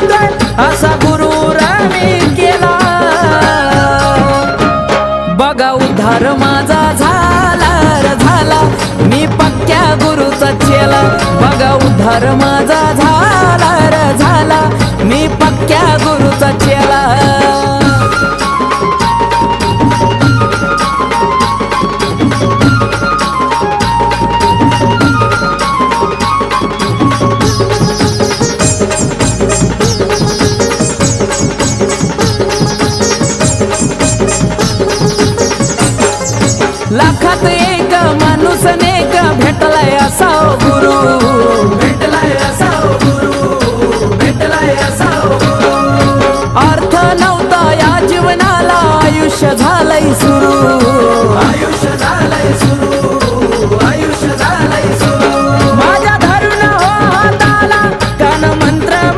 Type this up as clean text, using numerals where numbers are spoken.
वाटतोय असा गुरुर मी केला. बघा उद्धार माझा झाला र झाला, मी पक्क्या गुरुचा चेला. बघा उद्धार माझा झाला र झाला, मी पक्क्या गुरु